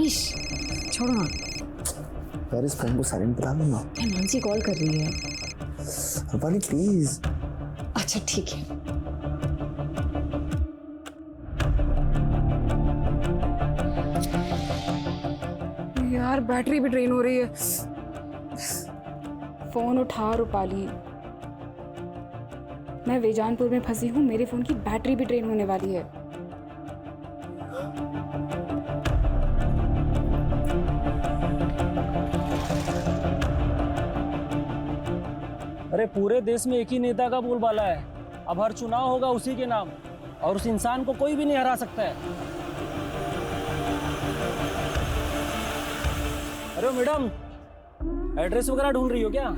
छोड़ो ना यार, इस फोन को साइलेंट बता दो ना। मानसी कॉल कर रही है। रूपाली प्लीज। अच्छा ठीक है। यार बैटरी भी ड्रेन हो रही है। फोन उठा रूपाली, मैं वेजानपुर में फंसी हूँ, मेरे फोन की बैटरी भी ड्रेन होने वाली है। अरे पूरे देश में एक ही नेता का बोलबाला है, अब हर चुनाव होगा उसी के नाम, और उस इंसान को कोई भी नहीं हरा सकता है। अरे मैडम, एड्रेस वगैरह ढूंढ रही हो क्या?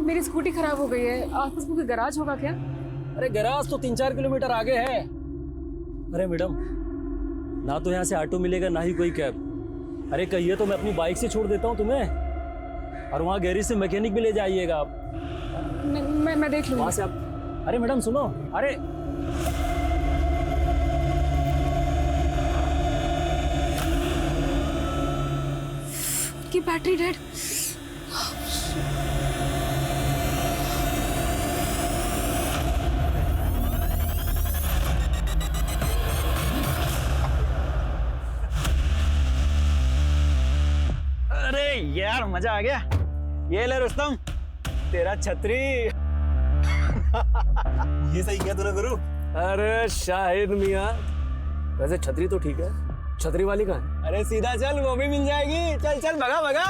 मेरी स्कूटी खराब हो गई है, आसपास कोई गैराज होगा क्या? अरे गैराज तो 3-4 किलोमीटर आगे है। अरे मैडम, ना तो यहाँ से ऑटो मिलेगा ना ही कोई कैब। अरे कहिए तो मैं अपनी बाइक से छोड़ देता हूँ तुम्हें, और वहाँ गैरेज से मैकेनिक भी ले जाइएगा आप। मैं देख लूँगा। वहाँ से आप। अरे मैडम सुनो, अरे की बैटरी डेड। अरे यार मजा आ गया। ये ले रुस्तम, तेरा छतरी। ये सही किया तूने गुरु। अरे शाहिद मियाँ, वैसे छतरी तो ठीक है, छतरी वाली कहाँ है? अरे सीधा चल, वो भी मिल जाएगी। चल चल भगा भगा।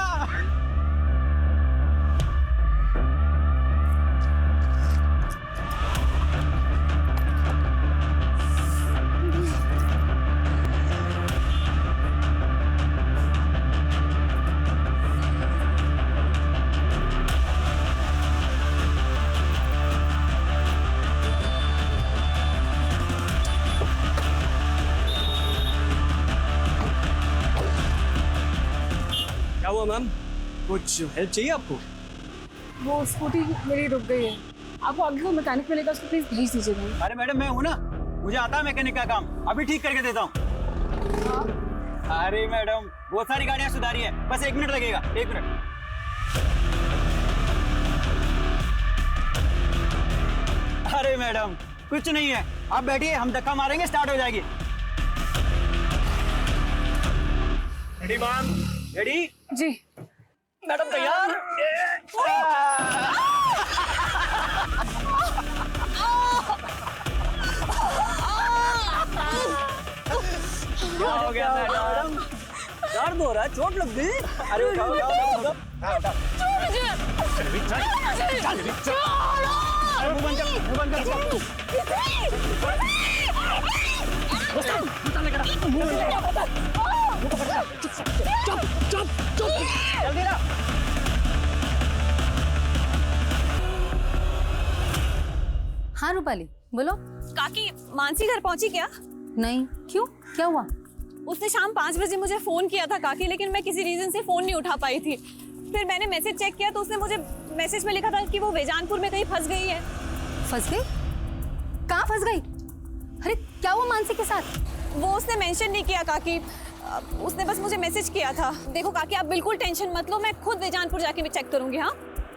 क्या हुआ मैम, कुछ हेल्प चाहिए आपको? वो स्कूटी मेरी रुक गई है, आपको आगे को मैकेनिक मिलेगा, उसको प्लीज भेज दीजिएगा। अरे मैडम मैं हूँ ना, मुझे आता है मैकेनिक का काम, अभी ठीक करके देता हूँ। अरे मैडम बहुत सारी गाड़ियाँ सुधारी है, बस 1 मिनट लगेगा, 1 मिनट। अरे मैडम कुछ नहीं है, आप बैठिए, हम धक्का मारेंगे, स्टार्ट हो जाएगी। Ready ma'am? रेडी? जी मैडम तैयार? क्या हो गया मैडम? दर्द हो रहा है, चोट लग गई? अरे उठाओ उठाओ। मुंह बंद कर, मुंह बंद कर। जल्दी ना। हाँ रूपाली बोलो। काकी, मानसी घर पहुंची क्या? नहीं, क्यों, क्या हुआ? उसने शाम 5 बजे मुझे फोन किया था काकी, लेकिन मैं किसी रीजन से फोन नहीं उठा पाई थी। फिर मैंने मैसेज चेक किया तो उसने मुझे मैसेज में लिखा था कि वो वेजानपुर में कहीं फंस गई है। फंस गई? कहाँ फंस गई? अरे क्या हुआ मानसी के साथ? वो उसने मेंशन नहीं किया काकी, उसने बस मुझे मैसेज किया था। देखो काकी, आप बिल्कुल टेंशन मत लो, मैं खुद वेजानपुर जाके भी चेक करूंगी। हाँ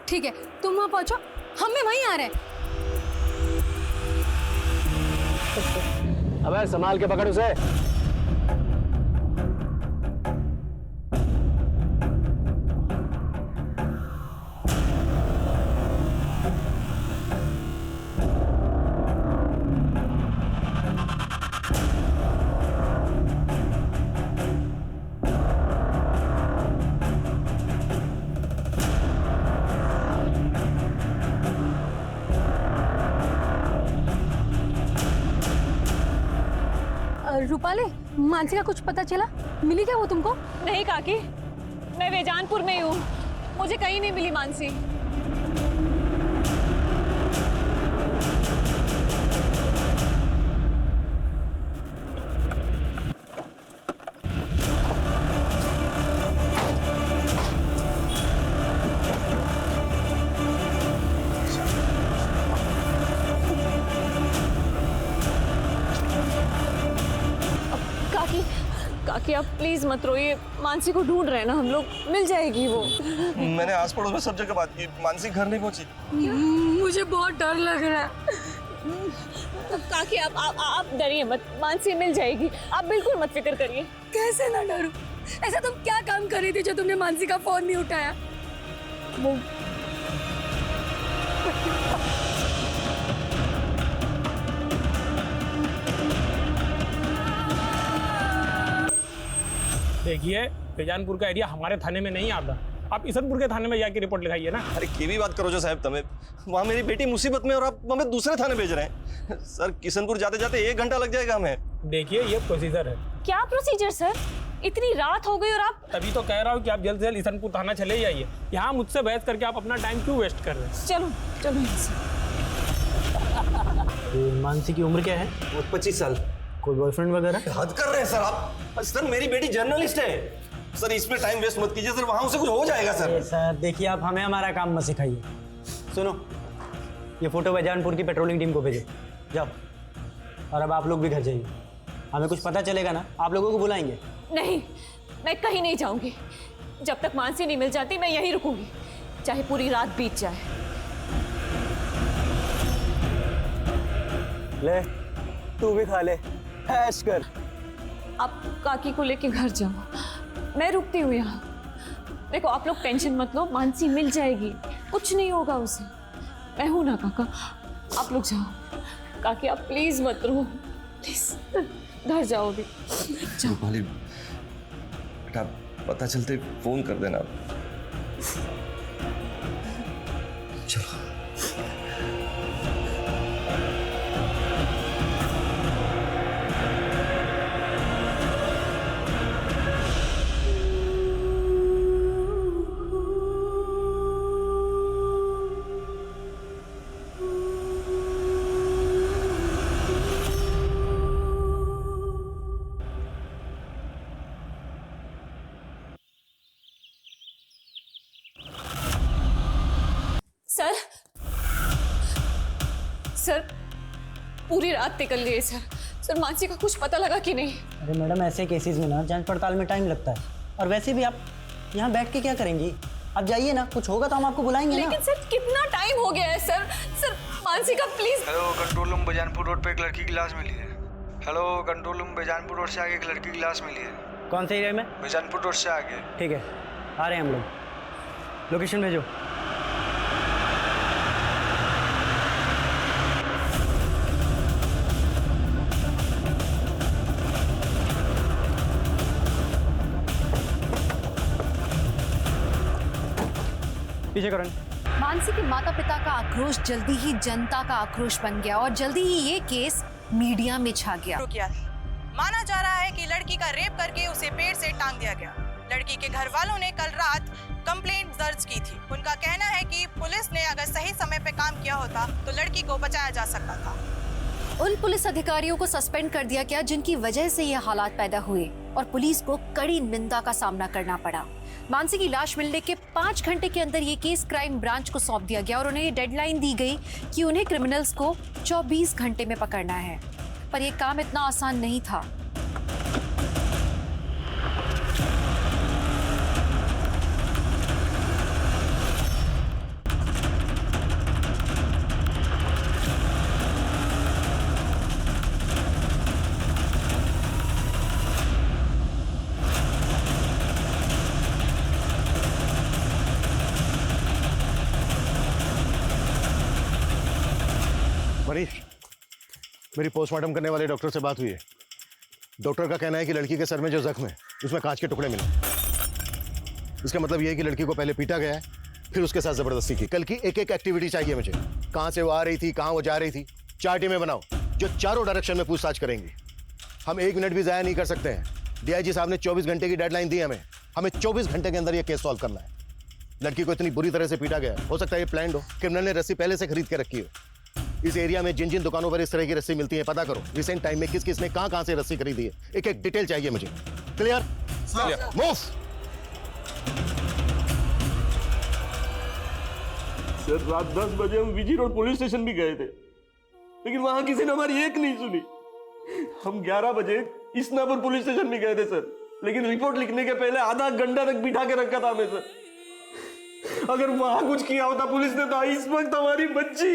ठीक है, तुम वहाँ पहुँचो, हम भी वहीं आ रहे हैं। अबे संभाल के पकड़ उसे। रूपाली, मानसी का कुछ पता चला? मिली क्या वो तुमको? नहीं काकी, मैं वेजानपुर में ही हूँ, मुझे कहीं नहीं मिली मानसी। काकी आप प्लीज मत रोइए, मानसी को ढूंढ रहे हैं ना हम लोग, मिल जाएगी वो। मैंने आस पड़ोस में सब जगह बात की, मानसी घर नहीं पहुंची। मुझे बहुत डर लग रहा है। काकी आप डरिए मत, मानसी मिल जाएगी, आप बिल्कुल मत फिक्र करिए। कैसे ना डरूं? ऐसा तुम क्या काम कर रही थी जो तुमने मानसी का फोन नहीं उठाया? देखिए, बेजानपुर का एरिया हमारे थाने में नहीं आता, आप ईसनपुर के थाने में जाके रिपोर्ट लिखाइए ना। अरे की भी बात करो जो साहब, तमें वहाँ मेरी बेटी मुसीबत में और आप हमें दूसरे थाने भेज रहे हैं। सर किशनपुर जाते जाते 1 घंटा लग जाएगा हमें। देखिए ये प्रोसीजर है। क्या प्रोसीजर सर? इतनी रात हो गई और आप। तभी तो कह रहा हूँ कि आप जल्द से जल्द ईसनपुर थाना चले जाइए। यहाँ मुझसे बहस करके आप अपना टाइम क्यों वेस्ट कर रहे हैं? चलो चलो यहाँ से। मानसी की उम्र क्या है? 25 साल। कोई बॉयफ्रेंड वगैरह? हद कर रहे हैं सर आप। सर मेरी बेटी जर्नलिस्ट है सर, इसमें टाइम वेस्ट मत कीजिए सर, वहाँ उसे कुछ हो जाएगा सर। सर देखिए, आप हमें हमारा काम मत सिखाइए। सुनो, ये फोटो बेजानपुर की पेट्रोलिंग टीम को भेजो, जाओ। और अब आप लोग भी घर जाइए, हमें कुछ पता चलेगा ना आप लोगों को बुलाएंगे। नहीं, मैं कहीं नहीं जाऊंगी, जब तक मानसी नहीं मिल जाती मैं यहीं रुकूंगी, चाहे पूरी रात बीत जाए। ले तू भी खा ले, ऐश कर। आप काकी को लेके घर जाओ, मैं रुकती हूँ यहाँ। देखो आप लोग टेंशन मत लो, मानसी मिल जाएगी, कुछ नहीं होगा उसे, मैं हूं ना काका, आप लोग जाओ। काकी आप प्लीज मत रो, प्लीज घर जाओ भी, जाओ। रूपाली बेटा पता चलते फोन कर देना। चलो। सर सर पूरी रात निकल गई सर। सर मानसी का कुछ पता लगा कि नहीं? अरे मैडम, ऐसे केसेस में ना जांच पड़ताल में टाइम लगता है, और वैसे भी आप यहाँ बैठ के क्या करेंगी? आप जाइए ना, कुछ होगा तो हम आपको बुलाएंगे ना। लेकिन सर कितना टाइम हो गया है सर। सर मानसी का please. Hello, control room Bejanpur road पे एक लड़की की लाश मिली है। Hello, control room Bejanpur road से आगे एक लड़की की लाश मिली है। कौन से एरिया में? बेजानपुर रोड से आगे। ठीक है, आ रहे हैं हम लोग, लोकेशन भेजो। पीछे करो। मानसी के माता पिता का आक्रोश जल्दी ही जनता का आक्रोश बन गया और जल्दी ही ये केस मीडिया में छा गया। माना जा रहा है कि लड़की का रेप करके उसे पेड़ से टांग दिया गया। लड़की के घर वालों ने कल रात कंप्लेंट दर्ज की थी। उनका कहना है कि पुलिस ने अगर सही समय पे काम किया होता तो लड़की को बचाया जा सकता था। उन पुलिस अधिकारियों को सस्पेंड कर दिया गया जिनकी वजह से ये हालात पैदा हुए और पुलिस को कड़ी निंदा का सामना करना पड़ा। मानसी की लाश मिलने के 5 घंटे के अंदर ये केस क्राइम ब्रांच को सौंप दिया गया और उन्हें ये डेडलाइन दी गई कि उन्हें क्रिमिनल्स को 24 घंटे में पकड़ना है। पर यह काम इतना आसान नहीं था। मनीष, मेरी पोस्टमार्टम करने वाले डॉक्टर से बात हुई है। डॉक्टर का कहना है कि लड़की के सर में जो जख्म है उसमें कांच के टुकड़े मिले। इसका मतलब यह है कि लड़की को पहले पीटा गया है, फिर उसके साथ जबरदस्ती की। कल की एक एक एक्टिविटी चाहिए मुझे। कहाँ से वो आ रही थी, कहाँ वो जा रही थी। 4 टीमें बनाओ जो चारों डायरेक्शन में पूछताछ करेंगी। हम 1 मिनट भी ज़ाया नहीं कर सकते हैं। डीआईजी साहब ने 24 घंटे की डेडलाइन दी हमें 24 घंटे के अंदर ये केस सॉल्व करना है। लड़की को इतनी बुरी तरह से पीटा गया, हो सकता है ये प्लान्ड हो। क्रिमिनल ने रस्सी पहले से खरीद के रखी हो। इस एरिया में जिन जिन दुकानों पर इस तरह की रस्सी मिलती है पता करो। रिसेंट टाइम में किस किस ने कहां से रस्सी खरीदी है, एक एक डिटेल चाहिए मुझे। क्लियर? मूव। सर रात 10 बजे हम विजी रोड पुलिस स्टेशन भी गए थे, लेकिन वहां किसी ने हमारी एक नहीं सुनी। हम 11 बजे इस्नापुर पुलिस स्टेशन भी गए थे सर, लेकिन रिपोर्ट लिखने के पहले आधा घंटा तक बिठा के रखा था हमें सर। अगर वहां कुछ किया होता पुलिस ने तो इस वक्त हमारी बच्ची।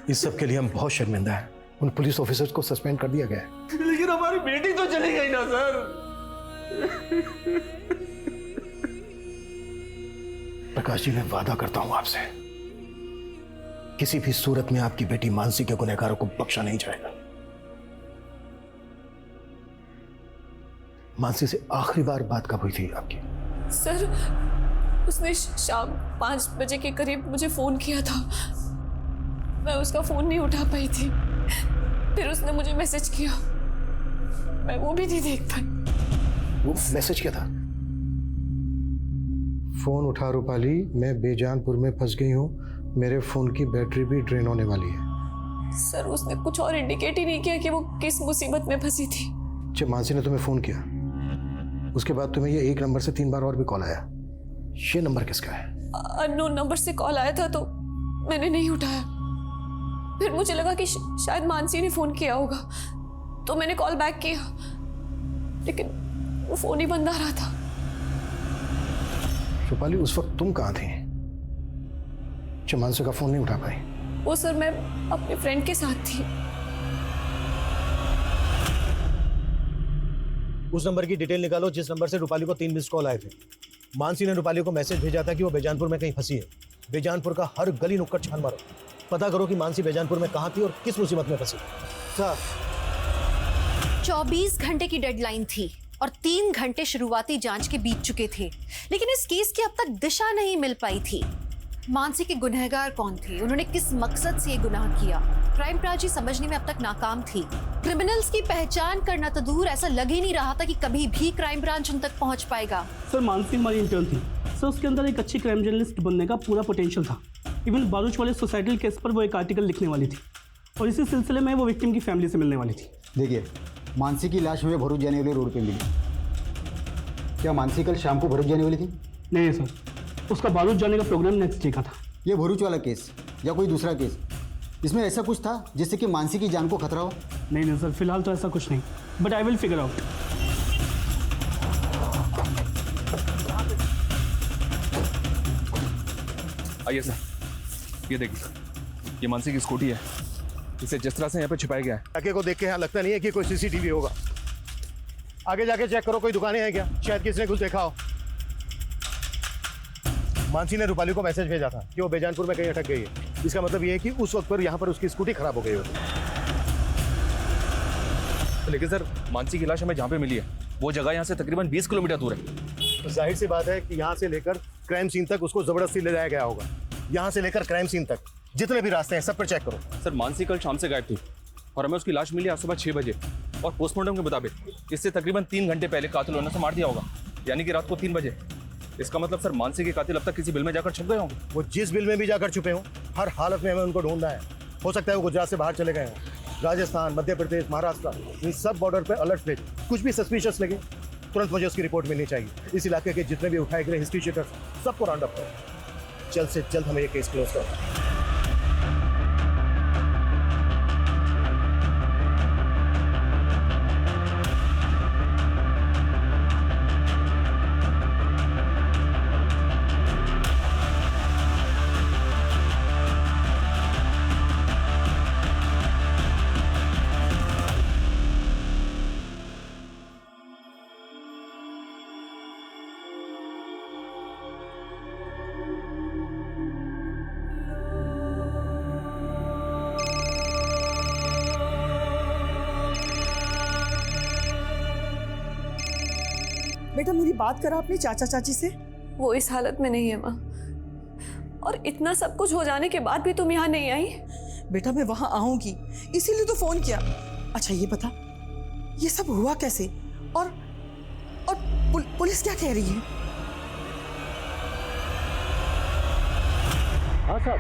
इस सब के लिए हम बहुत शर्मिंदा हैं। उन पुलिस ऑफिसर्स को सस्पेंड कर दिया गया है। लेकिन हमारी बेटी तो चली गई ना सर। प्रकाश जी, मैं वादा करता हूं आपसे, किसी भी सूरत में आपकी बेटी मानसी के गुनहगारों को बख्शा नहीं जाएगा। मानसी से आखिरी बार बात कब हुई थी आपकी? सर, उसने शाम 5 बजे के करीब मुझे फ़ोन किया था। मैं उसका फ़ोन नहीं उठा पाई थी। फिर उसने मुझे मैसेज किया, मैं वो भी नहीं देख पाई। वो मैसेज क्या था? फोन उठा रूपाली, मैं बेजानपुर में फंस गई हूँ, मेरे फोन की बैटरी भी ड्रेन होने वाली है। सर, उसने कुछ और इंडिकेट ही नहीं किया कि वो किस मुसीबत में फंसी थी। जब मानसी ने तुम्हें फोन किया उसके बाद तुम्हें ये एक नंबर से 3 बार और भी कॉल आया, ये नंबर किसका है? अननोन नंबर से कॉल आया था तो मैंने नहीं उठाया। फिर मुझे लगा कि शायद मानसी ने फोन किया होगा, तो मैंने कॉल बैक किया, लेकिन वो फोन ही बंद आ रहा था। रूपाली, उस वक्त तुम कहाँ थी जब मानसी का फोन नहीं उठा पाई? वो सर, मैं अपने फ्रेंड के साथ थी। उस नंबर की डिटेल निकालो जिस नंबर से रूपाली को 3 मिस्ड कॉल आए थे। मानसी ने रूपाली को मैसेज भेजा था कि वो बेजानपुर में कहीं फंसी है। बेजानपुर का हर गली नुक्कड़ छान मारो, पता करो कि मानसी बेजानपुर में कहाँ थी और किस मुसीबत में फंसी। सर, 24 घंटे की डेडलाइन थी और 3 घंटे शुरुआती जांच के बीत चुके थे, लेकिन इस केस की अब तक दिशा नहीं मिल पाई थी। मानसी के गुनहगार कौन थे, उन्होंने किस मकसद से ये गुनाह किया, क्राइम ब्रांच समझने में अब तक नाकाम थी। क्रिमिनल्स की पहचान करना तो दूर, ऐसा लग ही नहीं रहा था कि कभी भी क्राइम ब्रांच उन तक पहुंच पाएगा। सर, मानसी हमारी इंटर्न थी सर, उसके अंदर एक अच्छी क्राइम जर्नलिस्ट बनने का पूरा पोटेंशियल था। इवन बारूच वाले सोसाइटल केस पर वो एक आर्टिकल लिखने वाली थी और इसी सिलसिले में वो विक्टिम की फैमिली से मिलने वाली थी। देखिए, मानसी की लाश हमें भरूच जाने वाले रोड पे मिली। क्या मानसी कल शाम को भरूच जाने वाली थी? नहीं सर, उसका बारूच जाने का प्रोग्राम नेक्स्ट डे का था। ये भरूच वाला केस या कोई दूसरा केस, इसमें ऐसा कुछ था जिससे कि मानसी की जान को खतरा हो? नहीं सर, फिलहाल तो ऐसा कुछ नहीं, but I will figure out. आइए सर, ये देखिए, ये मानसी की स्कूटी है। इसे जिस तरह से यहाँ पे छिपाया गया है, लड़के को देख के यहाँ लगता नहीं है कि कोई सीसीटीवी होगा। आगे जाके चेक करो, कोई दुकानें हैं क्या, शायद किसी ने कुछ देखा हो। मानसी ने रूपाली को मैसेज भेजा था कि वो बेजानपुर में कहीं अटक गई है। इसका मतलब ये है कि उस वक्त पर यहाँ पर उसकी स्कूटी खराब हो गई होगी। लेकिन सर, मानसी की लाश हमें जहाँ पे मिली है वो जगह यहाँ से तकरीबन 20 किलोमीटर दूर है। तो जाहिर सी बात है कि यहाँ से लेकर क्राइम सीन तक उसको जबरदस्ती ले जाया गया होगा। यहाँ से लेकर क्राइम सीन तक जितने भी रास्ते हैं सब पर चेक करो। सर, मानसी कल शाम से गायब थी और हमें उसकी लाश मिली आज सुबह 6 बजे और पोस्टमार्टम के मुताबिक इससे तकरीबन 3 घंटे पहले कातिल ने उसे मार दिया होगा, यानी कि रात को 3 बजे। इसका मतलब सर, मानसी के कातिल अब तक किसी बिल में जाकर छुप गए होंगे। वो जिस बिल में भी जाकर छुपे हों, हर हालत में हमें उनको ढूंढना है। हो सकता है वो गुजरात से बाहर चले गए हों, राजस्थान, मध्य प्रदेश, महाराष्ट्र, इन सब बॉर्डर पर अलर्ट भेजें। कुछ भी सस्पिशियस लगे तुरंत मुझे उसकी रिपोर्ट मिलनी चाहिए। इस इलाके के जितने भी उठाए गए हिस्ट्री शीटर्स सबको राउंड अप करो। जल्द से जल्द हमें ये केस क्लोज करो। बेटा, मेरी बात करा अपने चाचा चाची से? वो इस हालत में नहीं है माँ, और इतना सब कुछ हो जाने के बाद भी तुम यहाँ नहीं आई। बेटा, मैं वहां आऊंगी इसीलिए तो फोन किया। अच्छा ये बता, ये सब हुआ कैसे और पुलिस क्या कह रही है? हाँ साहब,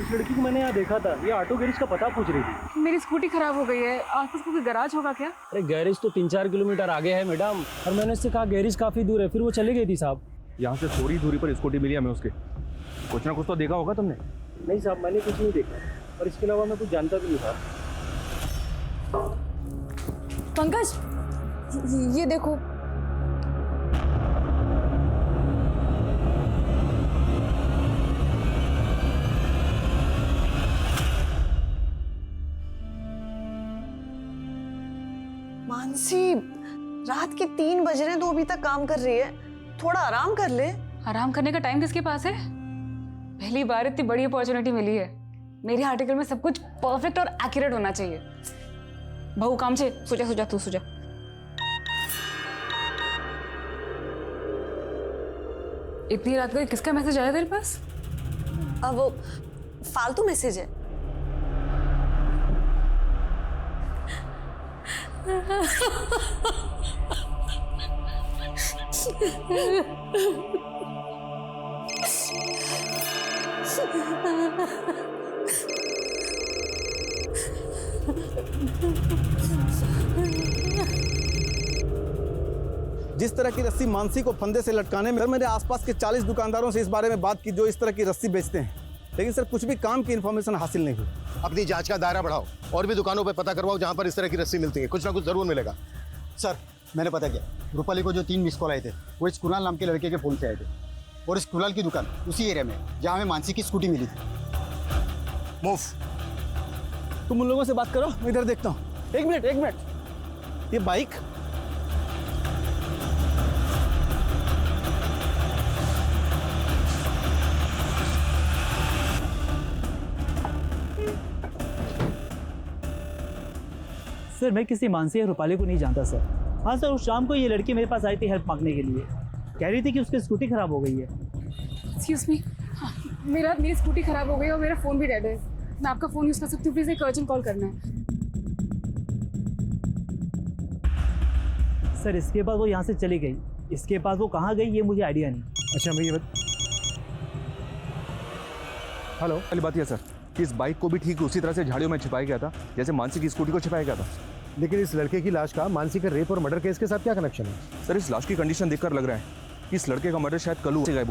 इस लड़की को मैंने यहाँ देखा था, ये ऑटो गैरेज का पता पूछ रही थी। मेरी स्कूटी खराब हो गई है, आसपास कोई गैराज होगा क्या? अरे गैरेज तो 3-4 किलोमीटर आगे है मैडम, और मैंने इससे कहा गैरेज काफी दूर है, फिर वो चली गई थी साहब। यहाँ से थोड़ी दूरी पर स्कूटी मिली हमें उसके। कुछ ना कुछ तो देखा होगा तुमने? नहीं साहब, मैंने कुछ नहीं देखा, और इसके अलावा मैं कुछ जानता भी नहीं था। पंकज, ये देखो। मानसी, रात के 3 बज रहे हैं, तो अभी तक काम कर रही है। थोड़ा आराम कर ले। आराम करने का टाइम किसके पास है? पहली बार इतनी बड़ी अपॉर्चुनिटी मिली है। मेरे आर्टिकल में सब कुछ परफेक्ट और एक्यूरेट होना चाहिए। बहू काम से सुजा तू सुजा। इतनी रात को किसका मैसेज आया तेरे पास? अब वो फालतू मैसेज है। जिस तरह की रस्सी मानसी को फंदे से लटकाने में, मैंने आसपास के 40 दुकानदारों से इस बारे में बात की जो इस तरह की रस्सी बेचते हैं, लेकिन सर कुछ भी काम की इन्फॉर्मेशन हासिल नहीं हुई। अपनी जांच का दायरा बढ़ाओ और भी दुकानों पे पता करवाओ जहां पर इस तरह की रस्सी मिलती है। कुछ ना कुछ जरूर मिलेगा। सर, मैंने पता किया, रूपाली को जो 3 मिस कॉल आए थे वो इस कुणाल नाम के लड़के के फ़ोन से आए थे, और इस कुणाल की दुकान उसी एरिया में जहाँ हमें मानसी की स्कूटी मिली थी। मूव। तुम उन लोगों से बात करो, मैं इधर देखता हूँ। एक मिनट। ये बाइक सर, मैं किसी मानसी या रूपाली को नहीं जानता सर। हाँ सर, उस शाम को ये लड़की मेरे पास आई थी हेल्प मांगने के लिए। कह रही थी कि उसकी स्कूटी खराब हो गई है। एक्सक्यूज मी, मेरी स्कूटी खराब हो गई और मेरा फ़ोन भी डेड है। मैं आपका फ़ोन यूज़ कर सकती हूँ? प्लीज़ एक अर्जेंट कॉल करना है। सर, इसके बाद वो यहाँ से चली गई। इसके बाद वो कहाँ गई ये मुझे आइडिया नहीं। अच्छा भैया, हेलो, पहली बात यह सर कि इस बाइक को भी ठीक उसी तरह से झाड़ियों में छिपाया गया था जैसे मानसी की स्कूटी को छिपाया गया था। लेकिन इस लड़के की लाश का मानसी के रेप और मर्डर केस के साथ क्या कनेक्शन है? सर, इस लाश की कंडीशन देखकर लग रहा है कि इस लड़के का मर्डर शायद कल से गायब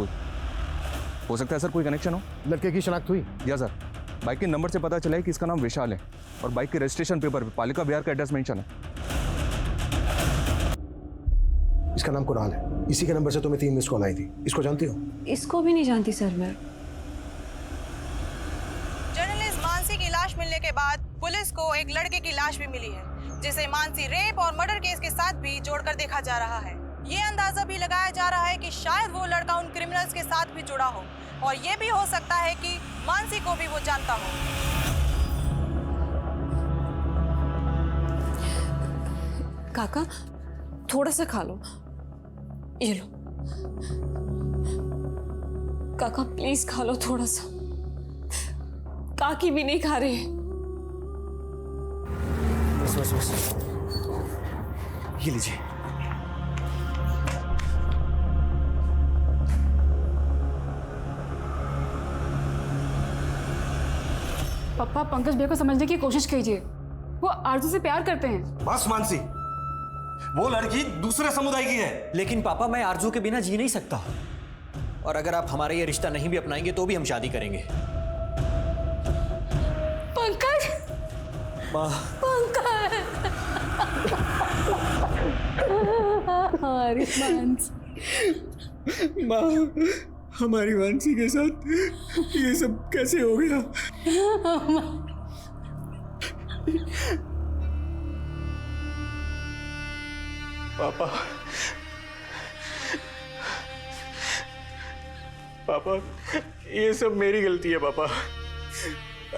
हो सकता है। सर, कोई कनेक्शन हो? लड़के की शनाख्त हुई? या सर, बाइक के नंबर से पता चला है कि इसका नाम विशाल है और बाइक के रजिस्ट्रेशन पेपर पे पालिका बिहार का एड्रेस मेंशन है। इसका नाम कुणाल है। इसी के नंबर से तुम्हें 3 मिस कॉल आई थी। इसको जानती हो? इसको भी नहीं जानती सर मैं। जर्नलिस्ट मानसी की लाश मिलने के बाद पुलिस को एक लड़के की लाश भी मिली है जिसे मानसी रेप और मर्डर केस के साथ भी जोड़कर देखा जा रहा है। ये अंदाजा भी लगाया जा रहा है कि शायद वो लड़का उन क्रिमिनल्स के साथ भी जुड़ा हो और ये भी हो सकता है कि मानसी को भी वो जानता हो। काका, थोड़ा सा खा लो। ये लो काका, प्लीज खा लो थोड़ा सा। काकी भी नहीं खा रहे। बस ये लीजिए। पापा, पंकज भैया को समझने की कोशिश कीजिए। वो आरजू से प्यार करते हैं। बस मानसी, वो लड़की दूसरे समुदाय की है। लेकिन पापा, मैं आरजू के बिना जी नहीं सकता, और अगर आप हमारा ये रिश्ता नहीं भी अपनाएंगे तो भी हम शादी करेंगे। पंकज, पंकज, हमारी मानसी, माँ, हमारी मानसी के साथ ये सब कैसे हो गया? पापा, पापा, ये सब मेरी गलती है पापा।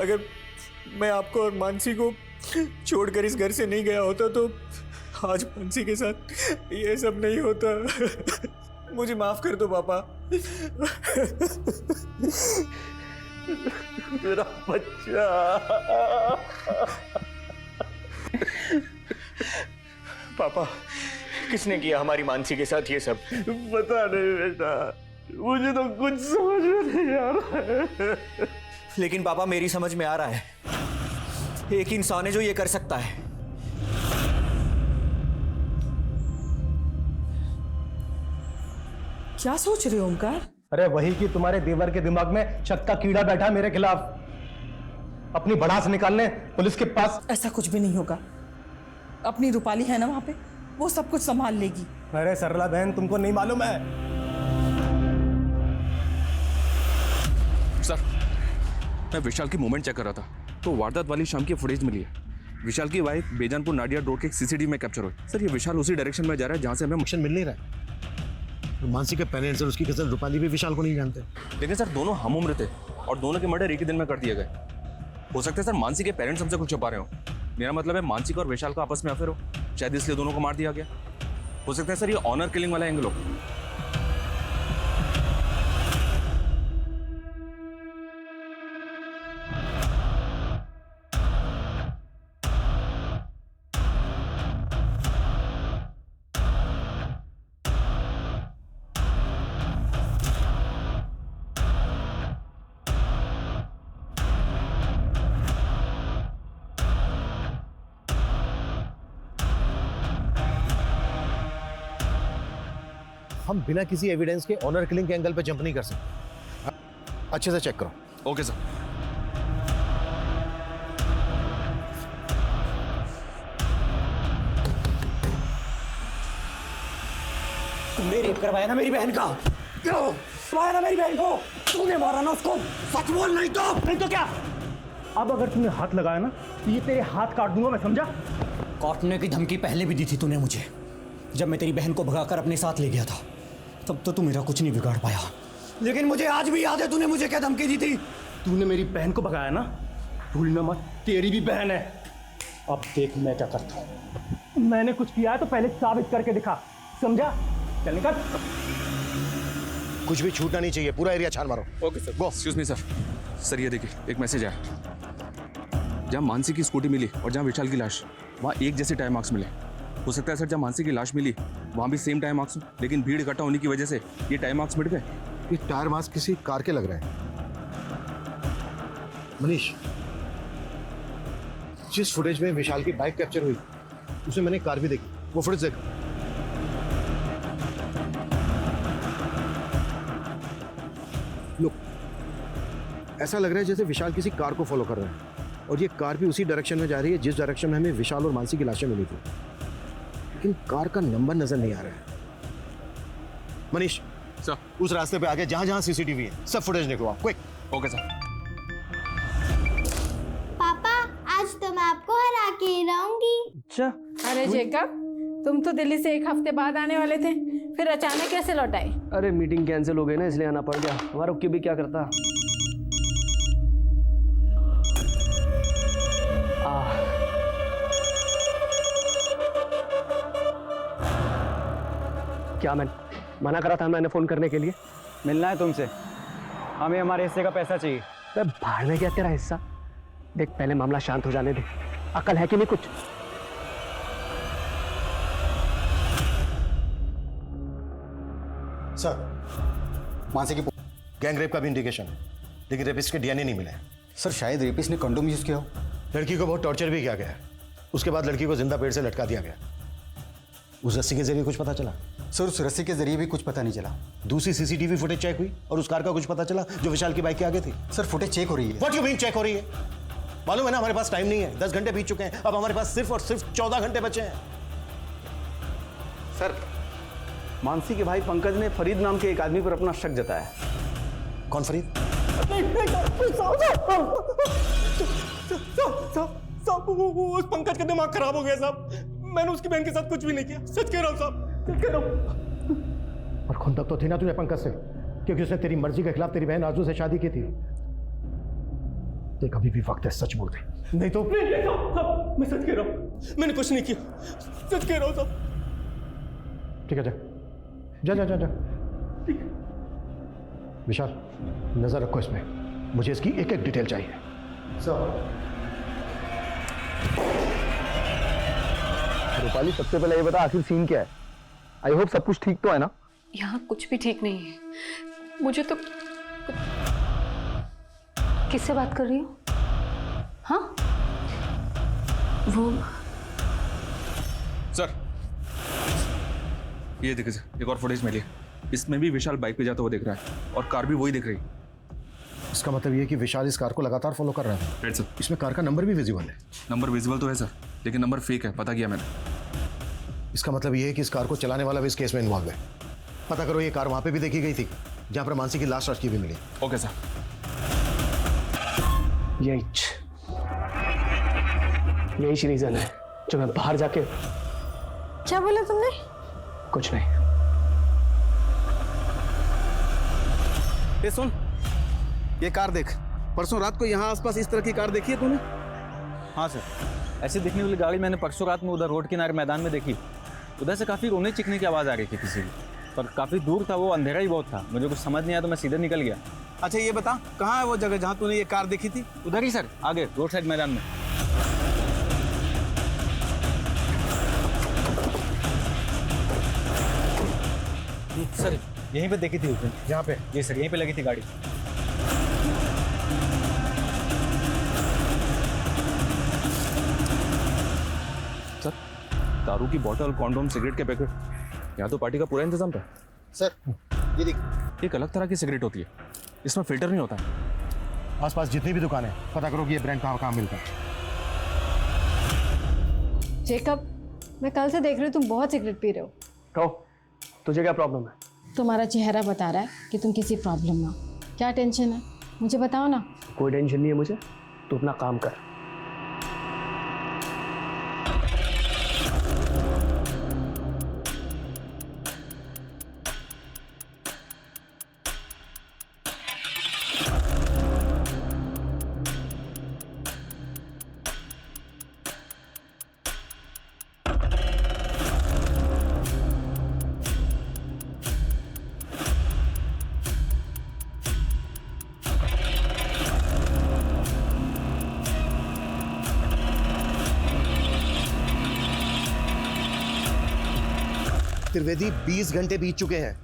अगर मैं आपको और मानसी को छोड़कर इस घर से नहीं गया होता तो आज मानसी के साथ ये सब नहीं होता। मुझे माफ कर दो पापा। मेरा बच्चा। पापा, किसने किया हमारी मानसी के साथ ये सब? पता नहीं बेटा, मुझे तो कुछ समझ में नहीं आ रहा है। लेकिन पापा, मेरी समझ में आ रहा है, एक इंसान है जो ये कर सकता है। क्या सोच रहे हो ओमकार? अरे वही कि तुम्हारे देवर के दिमाग में शक का कीड़ा बैठा मेरे खिलाफ। अपनी भड़ास निकालने पुलिस के पास। ऐसा कुछ भी नहीं होगा। अपनी रूपाली है ना वहाँ पे, वो सब कुछ संभाल लेगी। अरे सरला बहन, तुमको नहीं मालूम है? सर, मैं विशाल की मूवमेंट चेक कर रहा था तो वारदात वाली शाम की फुटेज मिली है। विशाल की वाइफ बेजानपुर नाडिया रोड के सीसीटीवी में कैप्चर हुई। सर, ये विशाल उसी डायरेक्शन में जा रहा है जहाँ से हमें मिशन मिल नहीं रहा है। तो मानसी के पेरेंट्स और उसकी कजन रूपाली भी विशाल को नहीं जानते। लेकिन सर, दोनों हम उम्र थे और दोनों के मर्डर एक ही दिन में कर दिए गए। हो सकता है सर मानसी के पेरेंट्स हमसे कुछ छुपा रहे हो। मेरा मतलब है मानसी को और विशाल को आपस में अफेयर हो, शायद इसलिए दोनों को मार दिया गया। हो सकता है सर ये ऑनर किलिंग वाला एंगल हो। हम बिना किसी एविडेंस के ऑनर किलिंग के एंगल पे जंप नहीं कर सकते। अच्छे से चेक करो। Okay sir. तुमने रेप करवाया ना मेरी बहन का? क्यों मारा ना मेरी बहन को? तूने मारा ना उसको? सच बोल, नहीं तो क्या? अब अगर तूने हाथ लगाया ना तो ये तेरे हाथ काट दूंगा मैं, समझा? काटने की धमकी पहले भी दी थी तूने मुझे, जब मैं तेरी बहन को भगाकर अपने साथ ले गया था। तब तो तू मेरा कुछ नहीं बिगाड़ पाया, लेकिन मुझे आज भी याद है तूने मुझे क्या धमकी दी थी। तूने मेरी बहन को भगाया ना, भूलना मत, तेरी भी बहन है। अब देख मैं क्या करता हूँ। मैंने कुछ किया है तो पहले साबित करके दिखा, समझा? चल निकल। कुछ भी छूटना नहीं चाहिए, पूरा एरिया छान मारो। Okay sir. Go. Excuse me sir. Sir ये देखिए, एक मैसेज आया। जहाँ मानसी की स्कूटी मिली और जहाँ विशाल की लाश, वहाँ एक जैसे टायर मार्क्स मिले। हो सकता है सर जहाँ मानसी की लाश मिली वहाँ भी सेम टायर मार्क्स हो, लेकिन भीड़ इकट्ठा होने की वजह से ये टायर मार्क्स मिट गए। ये टायर मार्क्स किसी कार के लग रहे हैं। मनीष, जिस फुटेज में विशाल की बाइक कैप्चर हुई उसमें मैंने कार भी देखी, वो फुटेज देख। लुक, ऐसा लग रहा है जैसे विशाल किसी कार को फॉलो कर रहे हैं और ये कार भी उसी डायरेक्शन में जा रही है जिस डायरेक्शन में हमें विशाल और मानसी की लाशें मिली थी, लेकिन कार का नंबर नजर नहीं आ रहा है। मनीष सर, उस रास्ते पे आगे जहां जहां सीसीटीवी है सब फुटेज निकलवा, क्विक। Okay sir. पापा, आज तो मैं आपको हरा के ही रहूंगी। अच्छा। अरे जेकब, तुम तो दिल्ली से एक हफ्ते बाद आने वाले थे, फिर अचानक कैसे लौट आए? अरे मीटिंग कैंसिल हो गई ना, इसलिए आना पड़ गया। हमारा रुक के भी क्या करता। क्या मैं मना करा था मैंने फोन करने के लिए? मिलना है तुमसे, हमें हमारे हिस्से का पैसा चाहिए। बाहर में क्या तेरा हिस्सा? देख, पहले मामला शांत हो जाने दे। अकल है कि नहीं कुछ? सर, मानसी की गैंग रेप का भी इंडिकेशन है, लेकिन रेपिस्ट के डीएनए नहीं मिले। सर, शायद रेपिस्ट ने कंडोम यूज किया हो। लड़की को बहुत टॉर्चर भी किया गया। उसके बाद लड़की को जिंदा पेड़ से लटका दिया गया। उस रस्सी के जरिए कुछ पता चला? सर, उस रस्सी के जरिए भी कुछ पता नहीं चला। दूसरी सीसीटीवी फुटेज चेक हुई और उस कार का कुछ पता चला जो विशाल की बाइक के आगे थी। सर, फुटेज चेक हो रही है। व्हाट यू मीन चेक हो रही है? मालूम है ना हमारे पास टाइम नहीं है, 10 घंटे बीत चुके हैं, अब हमारे पास सिर्फ और सिर्फ 14 घंटे बचे हैं। सर, मानसी के भाई पंकज ने फरीद नाम के एक आदमी पर अपना शक जताया। कौन फरीद? उस पंकज का दिमाग खराब हो गया साहब। मैंने उसकी बहन के साथ कुछ भी नहीं किया, सच कह रहा हूँ साहब, सच कह रहा हूँ। और खुंदक तो थी ना तुझे पंकज से, क्योंकि उसने तेरी मर्जी के खिलाफ तेरी बहन आरजू से शादी की थी। देख, अभी भी वक्त है, सच बोल दे, नहीं तो। साहब, मैं सच कह रहा हूँ, मैंने कुछ नहीं किया, सच कह रहा हूँ साहब। ठीक है, जा जा जा जा। विशाल, नजर रखो इसमें, मुझे इसकी एक एक डिटेल चाहिए। रूपाली, सबसे पहले ये बता आखिर सीन क्या है? आई होप सब कुछ ठीक तो है ना? यहाँ कुछ भी ठीक नहीं है। मुझे तो किससे बात कर रही हो? हाँ, वो सर, ये देखिए सर, एक और फुटेज मिली है। इसमें भी विशाल बाइक पे जाता हुआ दिख रहा है और कार भी वही दिख रही है। इसका मतलब ये कि विशाल इस कार को लगातार फॉलो कर रहा था। Right sir. इसमें कार का नंबर भी विजिबल है। नंबर विजिबल तो है सर, लेकिन नंबर फेक है, पता किया मैंने। इसका मतलब ये है कि इस कार को चलाने वाला भी इस केस में इन्वॉल्व है। पता करो ये कार वहां पे भी देखी गई थी जहां पर मानसी की लाश रखी भी मिली। Okay sir. यही रीजन है जो मैं बाहर जाके। क्या बोला तुमने? कुछ नहीं। ए सुन, ये कार देख। परसों रात को यहाँ आसपास इस तरह की कार देखी है तूने? हाँ सर, ऐसे दिखने वाली गाड़ी मैंने परसों रात में उधर रोड किनारे मैदान में देखी। उधर से काफ़ी रोने चिकने की आवाज़ आ रही थी किसी की, पर काफ़ी दूर था वो, अंधेरा ही बहुत था, मुझे कुछ समझ नहीं आया तो मैं सीधे निकल गया। अच्छा ये बता, कहाँ है वो जगह जहाँ तूने ये कार देखी थी? उधर ही सर, आगे रोड साइड मैदान में। सर यहीं पे देखी थी उसने। यहाँ पे? ये सर यहीं पे लगी थी गाड़ी। सर दारू की बोतल, कॉन्डोम, सिगरेट के पैकेट, यहाँ तो पार्टी का पूरा इंतजाम था। सर ये देख, एक अलग तरह की सिगरेट होती है, इसमें फिल्टर नहीं होता। आसपास जितनी भी दुकान है पता करो कि ये ब्रांड कहाँ मिलता है। जेकब, मैं कल से देख रही हूँ तुम बहुत सिगरेट पी रहे हो। कहो, तुझे क्या प्रॉब्लम है? तुम्हारा चेहरा बता रहा है कि तुम किसी प्रॉब्लम में हो। क्या टेंशन है, मुझे बताओ ना। कोई टेंशन नहीं है मुझे, तू अपना काम कर। त्रिवेदी 20 घंटे बीत चुके हैं,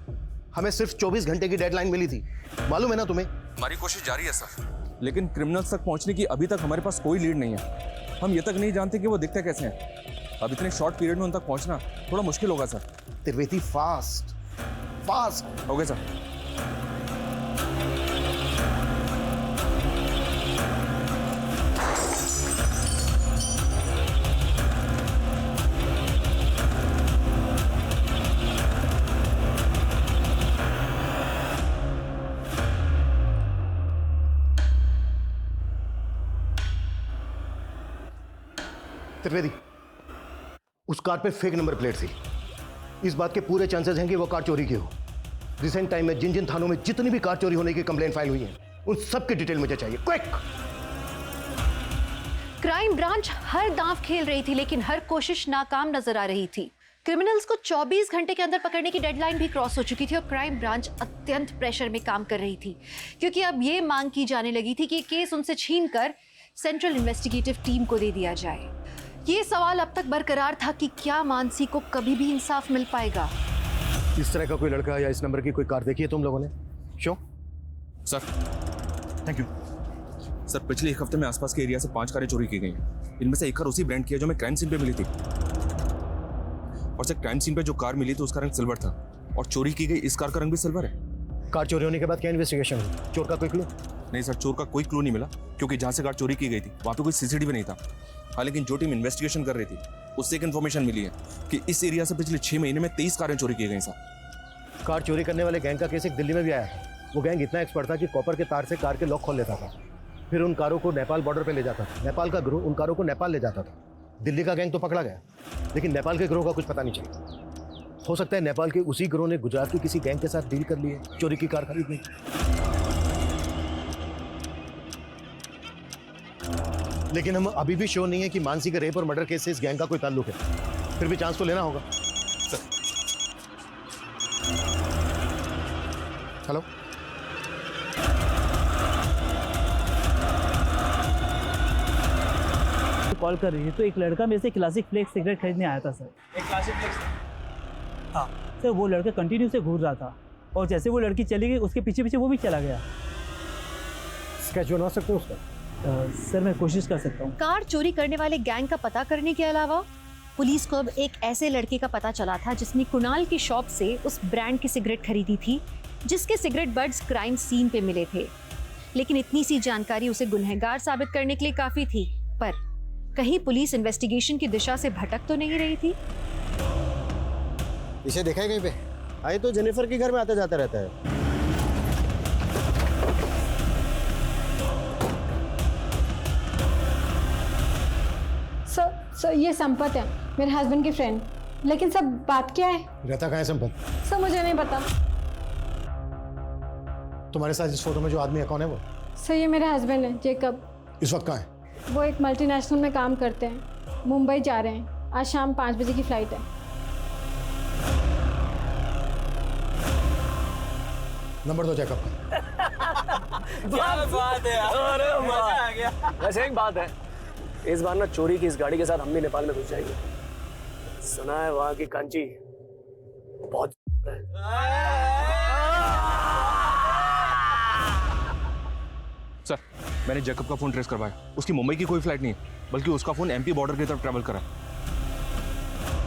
हमें सिर्फ 24 घंटे की डेडलाइन मिली थी, मालूम है ना तुम्हें? हमारी कोशिश जारी है सर, लेकिन क्रिमिनल्स तक पहुंचने की अभी तक हमारे पास कोई लीड नहीं है। हम ये तक नहीं जानते कि वो दिखते कैसे हैं। अब इतने शॉर्ट पीरियड में उन तक पहुंचना थोड़ा मुश्किल होगा sir. Trivedi fast fast. Okay sir. Trivedi, उस कार पे फेक नंबर प्लेट थी। इस बात के पूरे चांसेस हैं कि वो कार चोरी की हो। रिसेंट टाइम में जिन जिन थानों में जितनी भी कार चोरी होने की कंप्लेंट फाइल हुई है, उन सब की डिटेल मुझे चाहिए, क्विक। क्राइम ब्रांच हर दांव खेल रही थी, लेकिन हर कोशिश नाकाम नजर आ रही थी। क्रिमिनल्स को 24 घंटे के अंदर पकड़ने की डेडलाइन भी क्रॉस हो चुकी थी और क्राइम ब्रांच अत्यंत प्रेशर में काम कर रही थी, क्योंकि अब ये मांग की जाने लगी थी कि केस उनसे छीनकर सेंट्रल इन्वेस्टिगेटिव टीम को दे दिया जाए। ये सवाल अब तक बरकरार था कि क्या मानसी को कभी भी इंसाफ मिल पाएगा। इस तरह का कोई लड़का या इस नंबर की कोई कार देखी है तुम लोगों ने? Show sir, thank you sir. पिछले एक हफ्ते में आसपास के एरिया से 5 कारें चोरी की गई हैं। इनमें से एक कार उसी ब्रांड की है जो मैं क्राइम सीन पे मिली थी, और सर क्राइम सीन पे जो कार मिली थी उसका रंग सिल्वर था, और चोरी की गई इस कार का रंग भी सिल्वर है। कार चोरी होने के बाद क्या इन्वेस्टिगेशन हुई? चोर का कोई क्लू? नहीं सर, चोर का कोई क्लू नहीं मिला, क्योंकि जहां से कार चोरी की गई थी वहां पे कोई सीसीटीवी नहीं था। हाँ, लेकिन जो टीम इन्वेस्टिगेशन कर रही थी उससे एक इन्फॉर्मेशन मिली है कि इस एरिया से पिछले 6 महीने में 23 कारें चोरी की गई सर। कार चोरी करने वाले गैंग का केस एक दिल्ली में भी आया था। वो गैंग इतना एक्सपर्ट था कि कॉपर के तार से कार के लॉक खोल लेता था, फिर उन कारों को नेपाल बॉर्डर पे ले जाता था। नेपाल का गिरोह उन कारों को नेपाल ले जाता था। दिल्ली का गैंग तो पकड़ा गया, लेकिन नेपाल के गिरोह का कुछ पता नहीं चला। हो सकता है नेपाल के उसी गिरोह ने गुजरात की किसी गैंग के साथ डील कर ली है चोरी की कार खरीदने की। लेकिन हम अभी भी श्योर नहीं है कि मानसी के रेप और मर्डर केस से इस गैंग का कोई ताल्लुक है। फिर भी चांस तो लेना होगा। हेलो, कॉल कर रही थी तो एक लड़का मेरे से क्लासिक फ्लेक्स सिगरेट खरीदने आया था सर। एक क्लासिक फ्लेक्स? हाँ सर, वो लड़का कंटिन्यू से घूर रहा था, और जैसे वो लड़की चली गई उसके पीछे पीछे वो भी चला गया। स्केच बनवा सकते हो उसका? सर मैं कोशिश कर सकता हूँ। कार चोरी करने वाले गैंग का पता करने के अलावा पुलिस को अब एक ऐसे लड़के का पता चला था जिसने कुणाल की शॉप से उस ब्रांड की सिगरेट खरीदी थी जिसके सिगरेट बड्स क्राइम सीन पे मिले थे। लेकिन इतनी सी जानकारी उसे गुनहगार साबित करने के लिए काफी थी। पर कहीं पुलिस इन्वेस्टिगेशन की दिशा से भटक तो नहीं रही थी? इसे देखा है कहीं पे? आए तो जेनिफर के घर में आता जाता रहता है। सर ये संपत है, मेरे हस्बैंड की फ्रेंड। लेकिन सब बात क्या है? रहता कहाँ है संपत? सर मुझे नहीं पता। तुम्हारे साथ इस फोटो में जो आदमी है कौन है वो? सर ये मेरे हस्बैंड है, जेकब। इस वक्त कहाँ है? वो एक मल्टीनेशनल में काम करते हैं, मुंबई जा रहे हैं। आज शाम 5 बजे की फ्लाइट है। नंबर दो जैकब का। क्या बात है यार, अरे मजा आ गया। वैसे एक बात है, इस बार ना चोरी की इस गाड़ी के साथ हम भी नेपाल में घुस जाएंगे। सुना है वहां की कांची बहुत है। सर, मैंने जैकब का फोन ट्रेस करवाया। उसकी मुंबई की कोई फ्लाइट नहीं है, बल्कि उसका फोन एमपी बॉर्डर की तरफ ट्रैवल कर रहा है।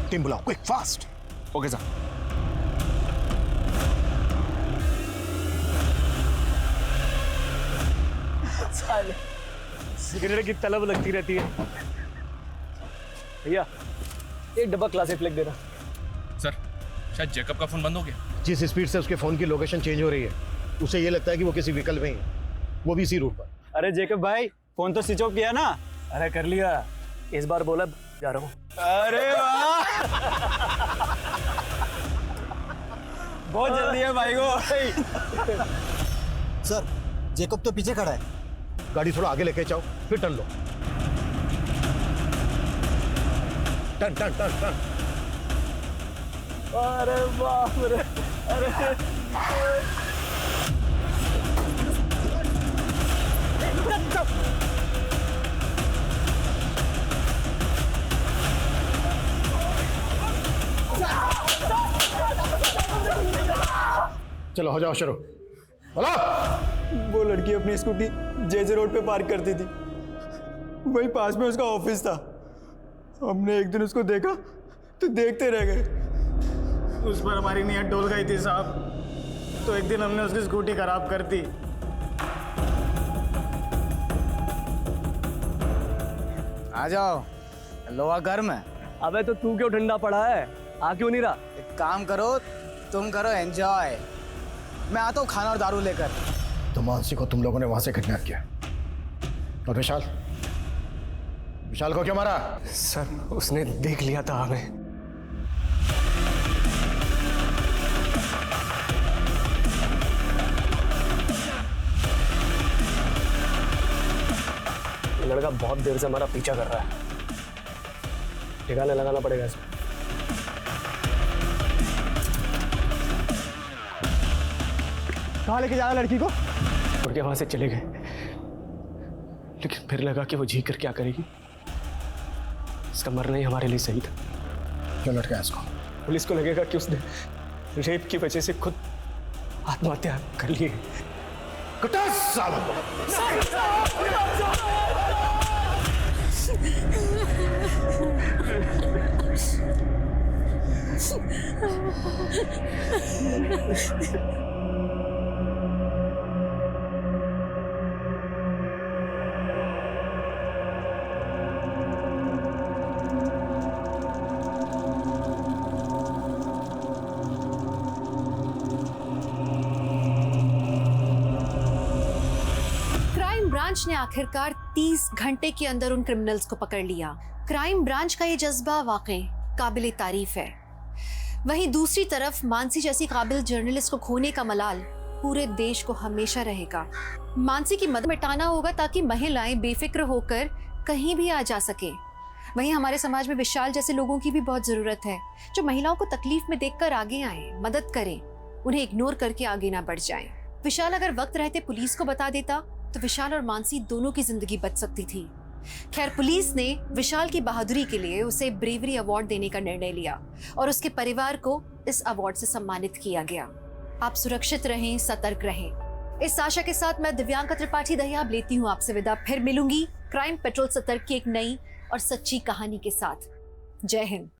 टीम बुलाओ, quick fast. Okay sir. Cigarette की तलब लगती रहती है। भैया एक डब्बा क्लासिक फ्लेक देना। सर, शायद जैकब का फोन बंद हो गया। जिस स्पीड से उसके फोन की लोकेशन चेंज हो रही है, उसे ये लगता है कि वो किसी व्हीकल में ही है, वो भी इसी रूट पर। अरे जेकब भाई, फोन तो स्विच ऑफ किया ना? अरे कर लिया, इस बार बोला जा रहा हूँ। अरे वाह, बहुत जल्दी है भाई को। सर जेकब तो पीछे खड़ा है। गाड़ी थोड़ा आगे लेके जाओ, फिर टर्न लो। Turn turn turn turn. अरे बाप रे, अरे चलो हो जाओ शुरू। बोलो। वो लड़की अपनी स्कूटी जेजे रोड पे पार्क करती थी, वही पास में उसका ऑफिस था। हमने एक दिन उसको देखा तो देखते रह गए। उस पर हमारी नीयत डोल गई थी साहब, तो एक दिन हमने उसकी स्कूटी खराब कर दी। आ जाओ, लोहा गर्म है। अबे तो तू क्यों ठंडा पड़ा है, आ क्यों नहीं रहा? एक काम करो, तुम करो एंजॉय, मैं आता हूँ खाना और दारू लेकर। तो मानसी को तुम लोगों ने वहां से किडनैप किया, और विशाल को क्यों मारा? सर उसने देख लिया था हमें। ये लड़का बहुत देर से हमारा पीछा कर रहा है, ठिकाने लगाना पड़ेगा इसको। कहाँ लेके जा रहा लड़की को? उड़ के वहां से चले गए, लेकिन फिर लगा कि वो जी कर क्या करेगी। इसका मरना ही हमारे लिए सही था। क्यों लटका इसको? पुलिस को लगेगा कि उसने रेप की वजह से खुद आत्महत्या कर ली है। ब्रांच ने आखिरकार 30 घंटे के अंदर उन क्रिमिनल्स को पकड़ लिया। क्राइम ब्रांच का ये जज्बा वाकई काबिले तारीफ है। वहीं दूसरी तरफ मानसी जैसी काबिल जर्नलिस्ट को खोने का मलाल पूरे देश को हमेशा रहेगा। मानसी की मदद मिटाना होगा ताकि महिलाएं बेफिक्र होकर कहीं भी आ जा सके। वहीं हमारे समाज में विशाल जैसे लोगों की भी बहुत जरूरत है, जो महिलाओं को तकलीफ में देखकर आगे आए, मदद करें, उन्हें इग्नोर करके आगे ना बढ़ जाएं। विशाल अगर वक्त रहते पुलिस को बता देता तो विशाल और मानसी दोनों की जिंदगी बच सकती थी। खैर, पुलिस ने विशाल की बहादुरी के लिए उसे ब्रेवरी अवार्ड देने का निर्णय लिया और उसके परिवार को इस अवार्ड से सम्मानित किया गया। आप सुरक्षित रहें, सतर्क रहें। इस आशा के साथ मैं दिव्यांका त्रिपाठी दहियाब लेती हूँ आपसे विदा। फिर मिलूंगी क्राइम पेट्रोल सतर्क की एक नई और सच्ची कहानी के साथ। जय हिंद।